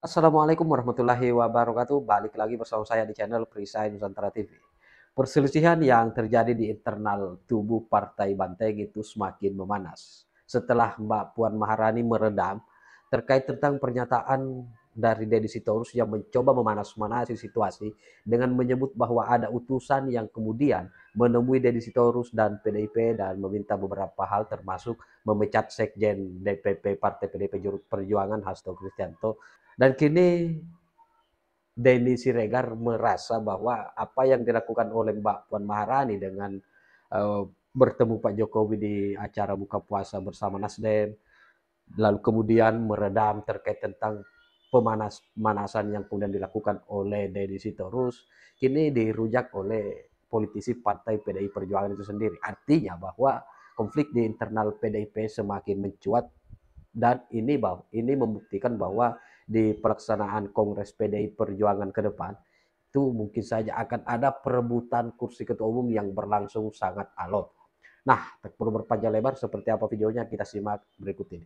Assalamualaikum warahmatullahi wabarakatuh. Balik lagi bersama saya di channel Perisai Nusantara TV. Perselisihan yang terjadi di internal tubuh Partai Banteng itu semakin memanas setelah Mbak Puan Maharani meredam terkait tentang pernyataan dari Deddy Sitorus yang mencoba memanas-manasi situasi dengan menyebut bahwa ada utusan yang kemudian menemui Deddy Sitorus dan PDIP dan meminta beberapa hal termasuk memecat Sekjen DPP Partai PDIP Perjuangan Hasto Kristianto. Dan kini Denny Siregar merasa bahwa apa yang dilakukan oleh Mbak Puan Maharani dengan bertemu Pak Jokowi di acara buka puasa bersama Nasdem, lalu kemudian meredam terkait tentang pemanasan yang kemudian dilakukan oleh Deddy Sitorus, kini dirujak oleh politisi Partai PDI Perjuangan itu sendiri. Artinya bahwa konflik di internal PDIP semakin mencuat dan ini membuktikan bahwa di pelaksanaan Kongres PDI Perjuangan ke depan itu mungkin saja akan ada perebutan kursi ketua umum yang berlangsung sangat alot. Nah, tak perlu berpanjang lebar, seperti apa videonya kita simak berikut ini.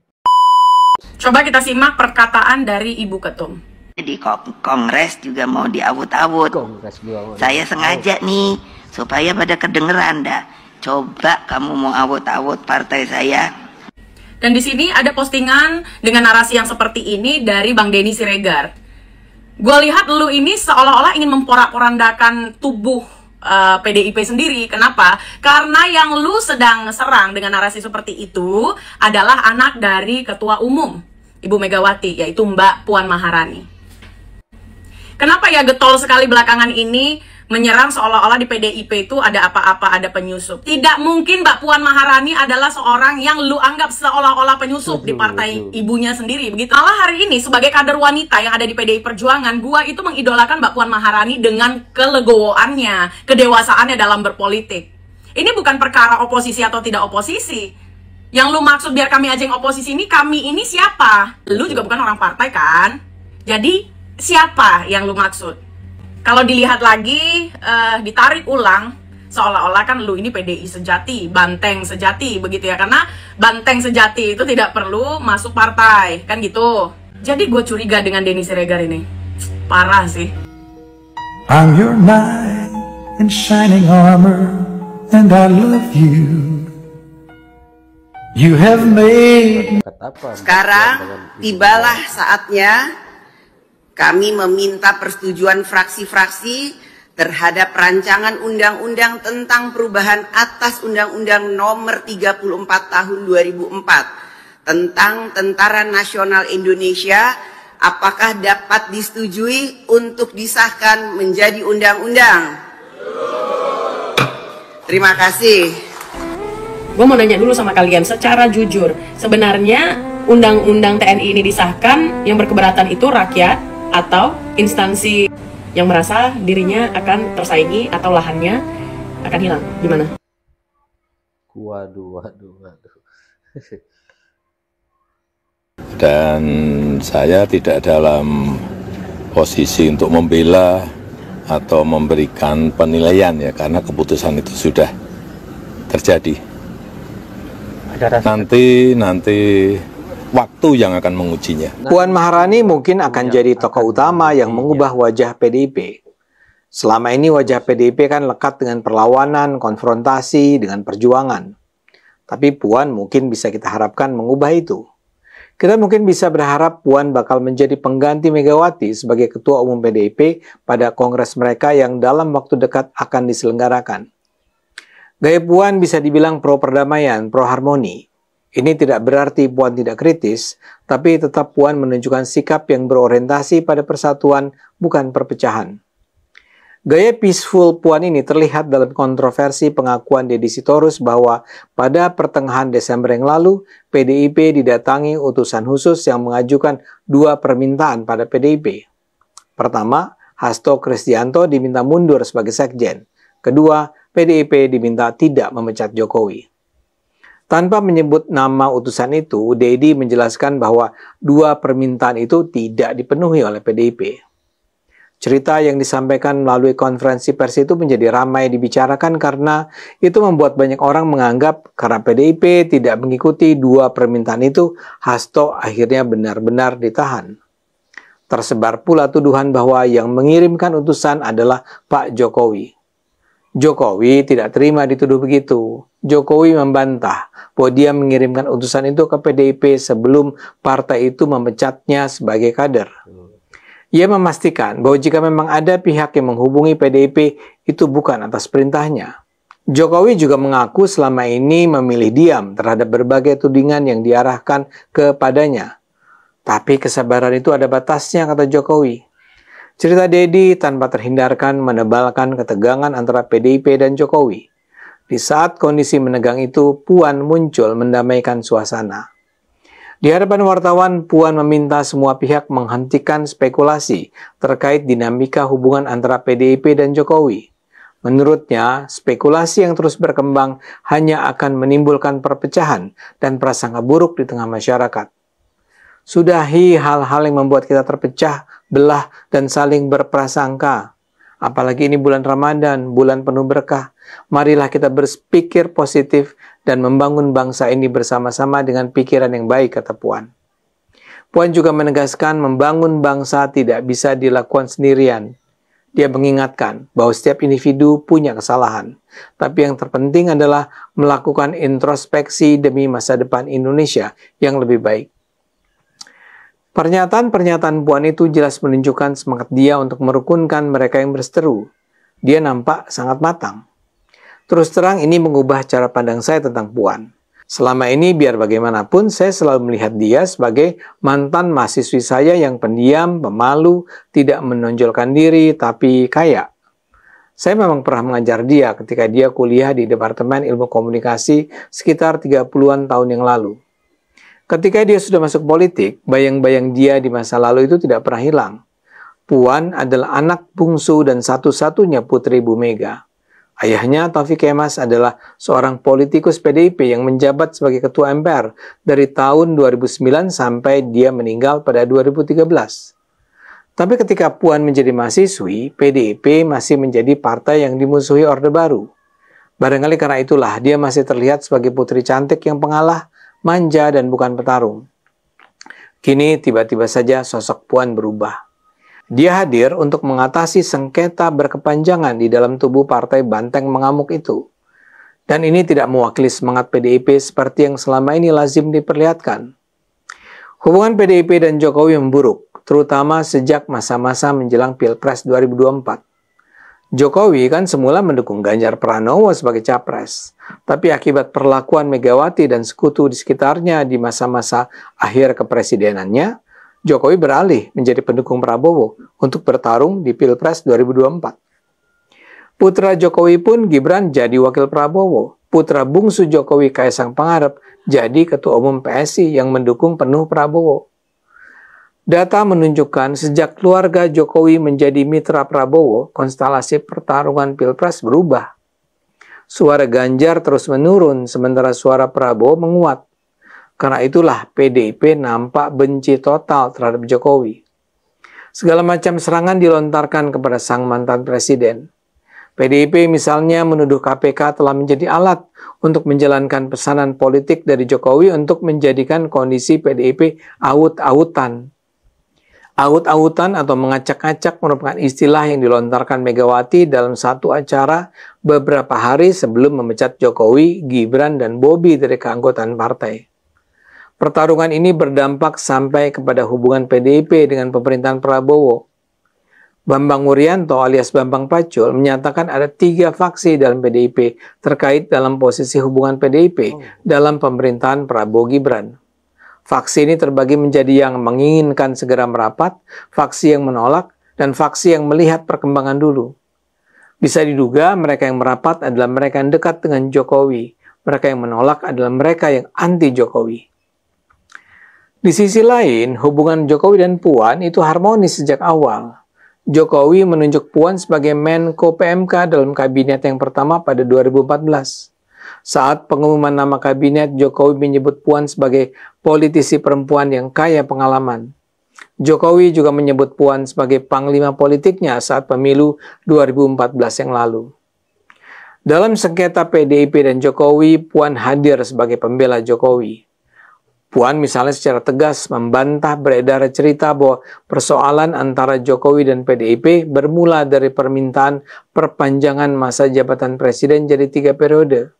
Coba kita simak perkataan dari Ibu Ketum. Di Kongres juga mau diawut-awut. Saya sengaja nih supaya pada kedengeran dah. Coba kamu mau awut-awut partai saya. Dan di sini ada postingan dengan narasi yang seperti ini dari Bang Denny Siregar. Gue lihat lu ini seolah-olah ingin memporak-porandakan tubuh PDIP sendiri. Kenapa? Karena yang lu sedang serang dengan narasi seperti itu adalah anak dari Ketua Umum Ibu Megawati, yaitu Mbak Puan Maharani. Kenapa ya getol sekali belakangan ini menyerang seolah-olah di PDIP itu ada apa-apa, ada penyusup? Tidak mungkin Mbak Puan Maharani adalah seorang yang lu anggap seolah-olah penyusup di partai ibunya sendiri. Begitu. Malah hari ini sebagai kader wanita yang ada di PDI Perjuangan, gua itu mengidolakan Mbak Puan Maharani dengan kelegowoannya, kedewasaannya dalam berpolitik. Ini bukan perkara oposisi atau tidak oposisi. Yang lu maksud biar kami aja yang oposisi ini, kami ini siapa? Lu juga bukan orang partai kan? Jadi siapa yang lu maksud? Kalau dilihat lagi, ditarik ulang, seolah-olah kan lu ini PDI sejati, banteng sejati, begitu ya. Karena banteng sejati itu tidak perlu masuk partai, kan gitu. Jadi gue curiga dengan Denny Siregar ini. Parah sih. I'm your knight in shining armor, and I love you. You have made. Sekarang tibalah saatnya kami meminta persetujuan fraksi-fraksi terhadap rancangan undang-undang tentang perubahan atas Undang-Undang Nomor 34 Tahun 2004 tentang Tentara Nasional Indonesia. Apakah dapat disetujui untuk disahkan menjadi undang-undang? Terima kasih. Gue mau nanya dulu sama kalian secara jujur, sebenarnya Undang-Undang TNI ini disahkan, yang berkeberatan itu rakyat atau instansi yang merasa dirinya akan tersaingi atau lahannya akan hilang? Gimana? Waduh. Dan saya tidak dalam posisi untuk membela atau memberikan penilaian ya, karena keputusan itu sudah terjadi. Nanti waktu yang akan mengujinya. Puan Maharani mungkin akan jadi tokoh utama yang mengubah wajah PDIP. Selama ini wajah PDIP kan lekat dengan perlawanan, konfrontasi, dengan perjuangan. Tapi Puan mungkin bisa kita harapkan mengubah itu. Kita mungkin bisa berharap Puan bakal menjadi pengganti Megawati sebagai Ketua Umum PDIP pada kongres mereka yang dalam waktu dekat akan diselenggarakan. Gaya Puan bisa dibilang pro perdamaian, pro harmoni. Ini tidak berarti Puan tidak kritis, tapi tetap Puan menunjukkan sikap yang berorientasi pada persatuan, bukan perpecahan. Gaya peaceful Puan ini terlihat dalam kontroversi pengakuan Deddy Sitorus bahwa pada pertengahan Desember yang lalu, PDIP didatangi utusan khusus yang mengajukan dua permintaan pada PDIP. Pertama, Hasto Kristianto diminta mundur sebagai sekjen. Kedua, PDIP diminta tidak memecat Jokowi. Tanpa menyebut nama utusan itu, Deddy menjelaskan bahwa dua permintaan itu tidak dipenuhi oleh PDIP. Cerita yang disampaikan melalui konferensi pers itu menjadi ramai dibicarakan karena itu membuat banyak orang menganggap karena PDIP tidak mengikuti dua permintaan itu, Hasto akhirnya benar-benar ditahan. Tersebar pula tuduhan bahwa yang mengirimkan utusan adalah Pak Jokowi. Jokowi tidak terima dituduh begitu. Jokowi membantah bahwa dia mengirimkan utusan itu ke PDIP sebelum partai itu memecatnya sebagai kader. Ia memastikan bahwa jika memang ada pihak yang menghubungi PDIP, itu bukan atas perintahnya. Jokowi juga mengaku selama ini memilih diam terhadap berbagai tudingan yang diarahkan kepadanya. Tapi kesabaran itu ada batasnya, kata Jokowi. Cerita Dedi tanpa terhindarkan menebalkan ketegangan antara PDIP dan Jokowi. Di saat kondisi menegang itu, Puan muncul mendamaikan suasana. Di hadapan wartawan, Puan meminta semua pihak menghentikan spekulasi terkait dinamika hubungan antara PDIP dan Jokowi. Menurutnya, spekulasi yang terus berkembang hanya akan menimbulkan perpecahan dan prasangka buruk di tengah masyarakat. Sudahi hal-hal yang membuat kita terpecah, belah, dan saling berprasangka. Apalagi ini bulan Ramadan, bulan penuh berkah. Marilah kita berpikir positif dan membangun bangsa ini bersama-sama dengan pikiran yang baik, kata Puan. Puan juga menegaskan membangun bangsa tidak bisa dilakukan sendirian. Dia mengingatkan bahwa setiap individu punya kesalahan. Tapi yang terpenting adalah melakukan introspeksi demi masa depan Indonesia yang lebih baik. Pernyataan-pernyataan Puan itu jelas menunjukkan semangat dia untuk merukunkan mereka yang berseteru. Dia nampak sangat matang. Terus terang ini mengubah cara pandang saya tentang Puan. Selama ini biar bagaimanapun saya selalu melihat dia sebagai mantan mahasiswi saya yang pendiam, pemalu, tidak menonjolkan diri, tapi kaya. Saya memang pernah mengajar dia ketika dia kuliah di Departemen Ilmu Komunikasi sekitar 30-an tahun yang lalu. Ketika dia sudah masuk politik, bayang-bayang dia di masa lalu itu tidak pernah hilang. Puan adalah anak bungsu dan satu-satunya putri Bu Mega. Ayahnya, Taufik Kemas, adalah seorang politikus PDIP yang menjabat sebagai ketua MPR dari tahun 2009 sampai dia meninggal pada 2013. Tapi ketika Puan menjadi mahasiswi, PDIP masih menjadi partai yang dimusuhi Orde Baru. Barangkali karena itulah dia masih terlihat sebagai putri cantik yang pengalah, manja, dan bukan petarung. Kini tiba-tiba saja sosok Puan berubah. Dia hadir untuk mengatasi sengketa berkepanjangan di dalam tubuh partai banteng mengamuk itu. Dan ini tidak mewakili semangat PDIP seperti yang selama ini lazim diperlihatkan. Hubungan PDIP dan Jokowi memburuk, terutama sejak masa-masa menjelang Pilpres 2024. Jokowi kan semula mendukung Ganjar Pranowo sebagai capres. Tapi akibat perlakuan Megawati dan sekutu di sekitarnya di masa-masa akhir kepresidenannya, Jokowi beralih menjadi pendukung Prabowo untuk bertarung di Pilpres 2024. Putra Jokowi pun Gibran jadi wakil Prabowo. Putra bungsu Jokowi Kaisang Pangarep jadi ketua umum PSI yang mendukung penuh Prabowo. Data menunjukkan sejak keluarga Jokowi menjadi mitra Prabowo, konstelasi pertarungan Pilpres berubah. Suara Ganjar terus menurun, sementara suara Prabowo menguat. Karena itulah PDIP nampak benci total terhadap Jokowi. Segala macam serangan dilontarkan kepada sang mantan presiden. PDIP misalnya menuduh KPK telah menjadi alat untuk menjalankan pesanan politik dari Jokowi untuk menjadikan kondisi PDIP awut-awutan. Awut-awutan atau mengacak-acak merupakan istilah yang dilontarkan Megawati dalam satu acara beberapa hari sebelum memecat Jokowi, Gibran, dan Bobi dari keanggotaan partai. Pertarungan ini berdampak sampai kepada hubungan PDIP dengan pemerintahan Prabowo. Bambang Wuryanto alias Bambang Pacul menyatakan ada 3 faksi dalam PDIP terkait dalam posisi hubungan PDIP dalam pemerintahan Prabowo Gibran. Faksi ini terbagi menjadi yang menginginkan segera merapat, faksi yang menolak, dan faksi yang melihat perkembangan dulu. Bisa diduga mereka yang merapat adalah mereka yang dekat dengan Jokowi. Mereka yang menolak adalah mereka yang anti-Jokowi. Di sisi lain, hubungan Jokowi dan Puan itu harmonis sejak awal. Jokowi menunjuk Puan sebagai Menko PMK dalam kabinet yang pertama pada 2014. Saat pengumuman nama kabinet, Jokowi menyebut Puan sebagai politisi perempuan yang kaya pengalaman. Jokowi juga menyebut Puan sebagai panglima politiknya saat pemilu 2014 yang lalu. Dalam sengketa PDIP dan Jokowi, Puan hadir sebagai pembela Jokowi. Puan misalnya secara tegas membantah beredar cerita bahwa persoalan antara Jokowi dan PDIP bermula dari permintaan perpanjangan masa jabatan presiden jadi 3 periode.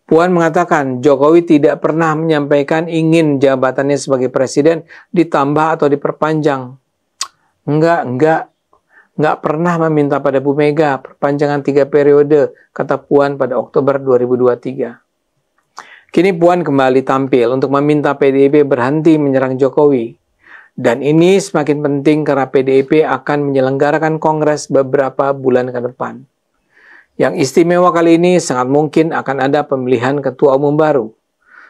Puan mengatakan Jokowi tidak pernah menyampaikan ingin jabatannya sebagai presiden ditambah atau diperpanjang. Enggak pernah meminta pada Bu Mega perpanjangan 3 periode, kata Puan pada Oktober 2023. Kini Puan kembali tampil untuk meminta PDIP berhenti menyerang Jokowi. Dan ini semakin penting karena PDIP akan menyelenggarakan kongres beberapa bulan ke depan. Yang istimewa kali ini sangat mungkin akan ada pemilihan ketua umum baru.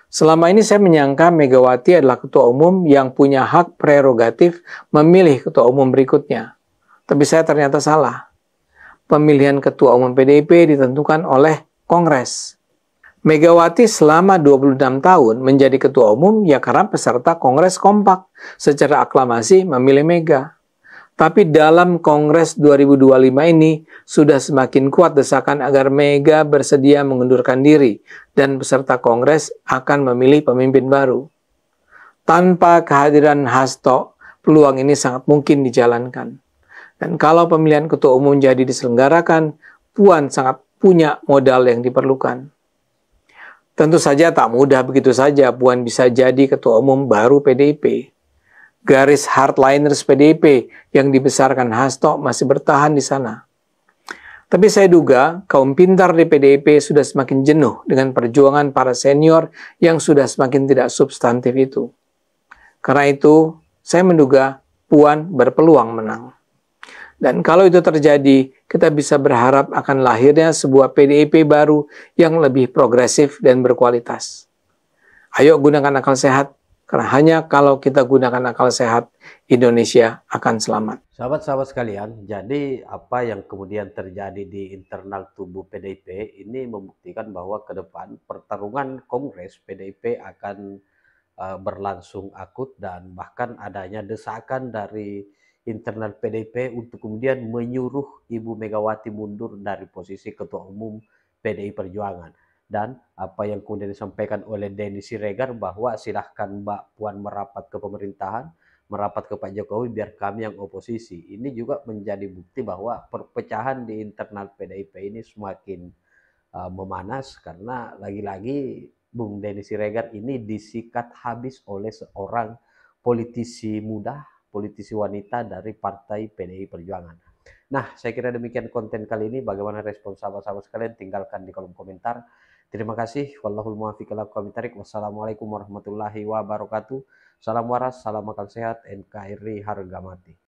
Selama ini saya menyangka Megawati adalah ketua umum yang punya hak prerogatif memilih ketua umum berikutnya. Tapi saya ternyata salah. Pemilihan ketua umum PDIP ditentukan oleh Kongres. Megawati selama 26 tahun menjadi ketua umum ya karena peserta Kongres kompak secara aklamasi memilih Mega. Tapi dalam Kongres 2025 ini sudah semakin kuat desakan agar Mega bersedia mengundurkan diri dan peserta Kongres akan memilih pemimpin baru. Tanpa kehadiran Hasto, peluang ini sangat mungkin dijalankan. Dan kalau pemilihan ketua umum jadi diselenggarakan, Puan sangat punya modal yang diperlukan. Tentu saja tak mudah begitu saja Puan bisa jadi ketua umum baru PDIP. Garis hardliners PDIP yang dibesarkan Hasto masih bertahan di sana. Tapi saya duga kaum pintar di PDIP sudah semakin jenuh dengan perjuangan para senior yang sudah semakin tidak substantif itu. Karena itu, saya menduga Puan berpeluang menang. Dan kalau itu terjadi, kita bisa berharap akan lahirnya sebuah PDIP baru yang lebih progresif dan berkualitas. Ayo gunakan akal sehat, karena hanya kalau kita gunakan akal sehat, Indonesia akan selamat. Sahabat-sahabat sekalian, jadi apa yang kemudian terjadi di internal tubuh PDIP ini membuktikan bahwa ke depan pertarungan Kongres PDIP akan berlangsung akut dan bahkan adanya desakan dari internal PDIP untuk kemudian menyuruh Ibu Megawati mundur dari posisi Ketua Umum PDI Perjuangan. Dan apa yang kemudian disampaikan oleh Denny Siregar bahwa silahkan Mbak Puan merapat ke pemerintahan, merapat ke Pak Jokowi biar kami yang oposisi. Ini juga menjadi bukti bahwa perpecahan di internal PDIP ini semakin memanas karena lagi-lagi Bung Denny Siregar ini disikat habis oleh seorang politisi muda, politisi wanita dari Partai PDI Perjuangan. Nah, saya kira demikian konten kali ini. Bagaimana respon sahabat-sahabat sekalian? Tinggalkan di kolom komentar. Terima kasih. Wallahul muwaffiq ila aqwamit thoriq. Wassalamualaikum warahmatullahi wabarakatuh. Salam waras, salam akal sehat, NKRI harga mati.